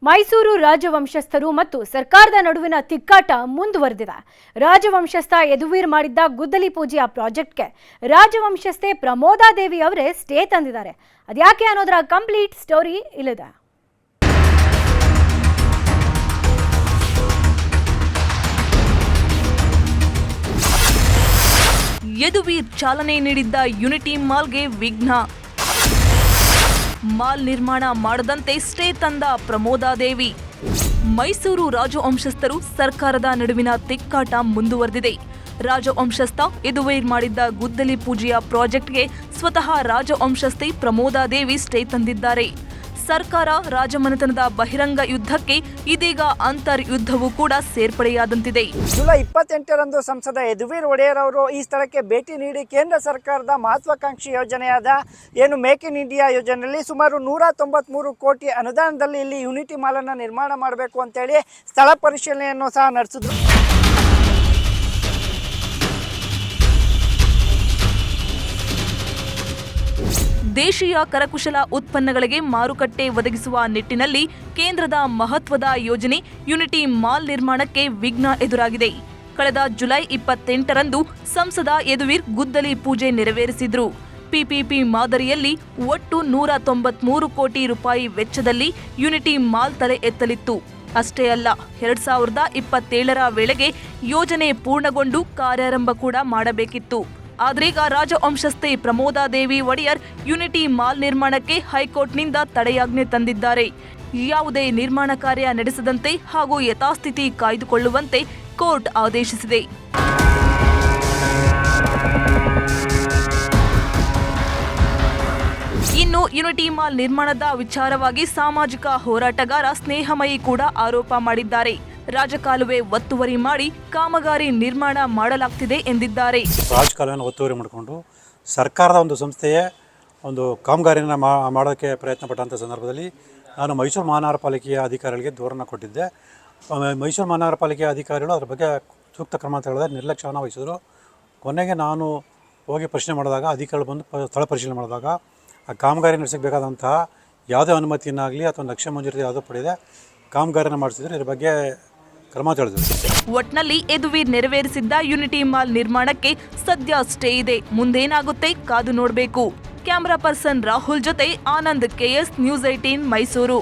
ಮೈಸೂರು ರಾಜವಂಶಸ್ಥರು ಮತ್ತು ಸರ್ಕಾರದ ನಡುವಿನ ತಿಕ್ಕಾಟ ಮುಂದುವರೆದಿದೆ. ರಾಜವಂಶಸ್ಥ ಯದುವೀರ್ ಮಾಡಿದ್ದ ಗುದ್ದಲಿ ಪೂಜೆಯ ಪ್ರಾಜೆಕ್ಟ್ಗೆ ರಾಜವಂಶಸ್ಥೆ ಪ್ರಮೋದಾದೇವಿ ಅವರೇ ಸ್ಟೇ ತಂದಿದ್ದಾರೆ. ಅದ್ಯಾಕೆ ಅನ್ನೋದರ ಕಂಪ್ಲೀಟ್ ಸ್ಟೋರಿ ಇಲ್ಲಿದೆ. ಯದುವೀರ್ ಚಾಲನೆ ನೀಡಿದ್ದ ಯುನಿಟಿ ಮಾಲ್ಗೆ ವಿಘ್ನ. ಮಾಲ್ ನಿರ್ಮಾಣ ಮಾಡದಂತೆ ಸ್ಟೇ ತಂದ ಪ್ರಮೋದಾದೇವಿ. ಮೈಸೂರು ರಾಜವಂಶಸ್ಥರು ಸರ್ಕಾರದ ನಡುವಿನ ತಿಕ್ಕಾಟ ಮುಂದುವರೆದಿದೆ. ರಾಜವಂಶಸ್ಥ ಯದುವೀರ್ ಮಾಡಿದ್ದ ಗುದ್ದಲಿ ಪೂಜೆಯ ಪ್ರಾಜೆಕ್ಟ್ಗೆ ಸ್ವತಃ ರಾಜವಂಶಸ್ಥೆ ಪ್ರಮೋದಾದೇವಿ ಸ್ಟೇ ತಂದಿದ್ದಾರೆ. ಸರ್ಕಾರ ರಾಜಮನೆತನದ ಬಹಿರಂಗ ಯುದ್ಧಕ್ಕೆ ಇದೀಗ ಅಂತರ್ ಯುದ್ಧವೂ ಕೂಡ ಸೇರ್ಪಡೆಯಾದಂತಿದೆ. ಜುಲೈ 28ರಂದು ಸಂಸದ ಯದುವೀರ್ ಒಡೆಯರ್ ಅವರು ಈ ಸ್ಥಳಕ್ಕೆ ಭೇಟಿ ನೀಡಿ ಕೇಂದ್ರ ಸರ್ಕಾರದ ಮಹತ್ವಾಕಾಂಕ್ಷಿ ಯೋಜನೆಯಾದ ಮೇಕ್ ಇನ್ ಇಂಡಿಯಾ ಯೋಜನೆಯಲ್ಲಿ ಸುಮಾರು 193 ಕೋಟಿ ಅನುದಾನದಲ್ಲಿ ಇಲ್ಲಿ ಯುನಿಟಿ ಮಾಲನ್ನು ನಿರ್ಮಾಣ ಮಾಡಬೇಕು ಅಂತೇಳಿ ಸ್ಥಳ ಪರಿಶೀಲನೆಯನ್ನು ಸಹ ನಡೆಸಿದ್ರು. ದೇಶೀಯ ಕರಕುಶಲ ಉತ್ಪನ್ನಗಳಿಗೆ ಮಾರುಕಟ್ಟೆ ಒದಗಿಸುವ ನಿಟ್ಟಿನಲ್ಲಿ ಕೇಂದ್ರದ ಮಹತ್ವದ ಯೋಜನೆ ಯುನಿಟಿ ಮಾಲ್ ನಿರ್ಮಾಣಕ್ಕೆ ವಿಘ್ನ ಎದುರಾಗಿದೆ. ಕಳೆದ ಜುಲೈ 28ರಂದು ಸಂಸದ ಯದುವೀರ್ ಗುದ್ದಲಿ ಪೂಜೆ ನೆರವೇರಿಸಿದ್ರು. ಪಿಪಿಪಿ ಮಾದರಿಯಲ್ಲಿ ಒಟ್ಟು 193 ಕೋಟಿ ರೂಪಾಯಿ ವೆಚ್ಚದಲ್ಲಿ ಯುನಿಟಿ ಮಾಲ್ ತಲೆ ಎತ್ತಲಿತ್ತು. ಅಷ್ಟೇ ಅಲ್ಲ, 2027ರ ವೇಳೆಗೆ ಯೋಜನೆ ಪೂರ್ಣಗೊಂಡು ಕಾರ್ಯಾರಂಭ ಕೂಡ ಮಾಡಬೇಕಿತ್ತು. ಆದ್ರೀಗ ರಾಜವಂಶಸ್ಥೆ ಪ್ರಮೋದಾದೇವಿ ಒಡೆಯರ್ ಯುನಿಟಿ ಮಾಲ್ ನಿರ್ಮಾಣಕ್ಕೆ ಹೈಕೋರ್ಟ್ನಿಂದ ತಡೆಯಾಜ್ಞೆ ತಂದಿದ್ದಾರೆ. ಯಾವುದೇ ನಿರ್ಮಾಣ ಕಾರ್ಯ ನಡೆಸದಂತೆ ಹಾಗೂ ಯಥಾಸ್ಥಿತಿ ಕಾಯ್ದುಕೊಳ್ಳುವಂತೆ ಕೋರ್ಟ್ ಆದೇಶಿಸಿದೆ. ಇನ್ನು ಯುನಿಟಿ ಮಾಲ್ ನಿರ್ಮಾಣದ ವಿಚಾರವಾಗಿ ಸಾಮಾಜಿಕ ಹೋರಾಟಗಾರ ಸ್ನೇಹಮಯಿ ಕೂಡ ಆರೋಪ ಮಾಡಿದ್ದಾರೆ. ರಾಜಕಾಲುವೆ ಒತ್ತುವರಿ ಮಾಡಿ ಕಾಮಗಾರಿ ನಿರ್ಮಾಣ ಮಾಡಲಾಗ್ತಿದೆ ಎಂದಿದ್ದಾರೆ. ರಾಜಕಾಲುವೆಯನ್ನು ಒತ್ತುವರಿ ಮಾಡಿಕೊಂಡು ಸರ್ಕಾರದ ಒಂದು ಸಂಸ್ಥೆಯೇ ಒಂದು ಕಾಮಗಾರಿಯನ್ನು ಮಾಡೋಕ್ಕೆ ಪ್ರಯತ್ನ ಪಟ್ಟಂಥ ಸಂದರ್ಭದಲ್ಲಿ ನಾನು ಮೈಸೂರು ಮಹಾನಗರ ಪಾಲಿಕೆಯ ಅಧಿಕಾರಿಗಳಿಗೆ ದೂರನ್ನು ಕೊಟ್ಟಿದ್ದೆ. ಮೈಸೂರು ಮಹಾನಗರ ಪಾಲಿಕೆಯ ಅಧಿಕಾರಿಗಳು ಅದರ ಬಗ್ಗೆ ಸೂಕ್ತ ಕ್ರಮ ತೆಗೆದ ನಿರ್ಲಕ್ಷ್ಯವನ್ನು ವಹಿಸಿದರು. ಕೊನೆಗೆ ನಾನು ಹೋಗಿ ಪ್ರಶ್ನೆ ಮಾಡಿದಾಗ ಅಧಿಕಾರಿಗಳು ಬಂದು ಸ್ಥಳ ಪರಿಶೀಲನೆ ಮಾಡಿದಾಗ ಆ ಕಾಮಗಾರಿ ನಡೆಸಬೇಕಾದಂತಹ ಯಾವುದೇ ಅನುಮತಿಯನ್ನಾಗಲಿ ಅಥವಾ ನಕ್ಷೆ ಮಂಜೂರಿ ಯಾವುದೋ ಪಡೆಯದೆ ಕಾಮಗಾರಿಯನ್ನು ಮಾಡಿಸಿದ್ರು. ಇದ್ರ ಬಗ್ಗೆ ಕ್ರಮ ತಿಳಿದ್ರು. ಒಟ್ನಲ್ಲಿ ಯದುವೀರ್ ನೆರವೇರಿಸಿದ್ದ ಯುನಿಟಿ ಮಾಲ್ ನಿರ್ಮಾಣಕ್ಕೆ ಸದ್ಯ ಸ್ಟೇ ಇದೆ. ಮುಂದೇನಾಗುತ್ತೆ ಕಾದು ನೋಡಬೇಕು. ಕ್ಯಾಮರಾ ಪರ್ಸನ್ ರಾಹುಲ್ ಜೊತೆ ಆನಂದ್ KS, News 18 ಮೈಸೂರು.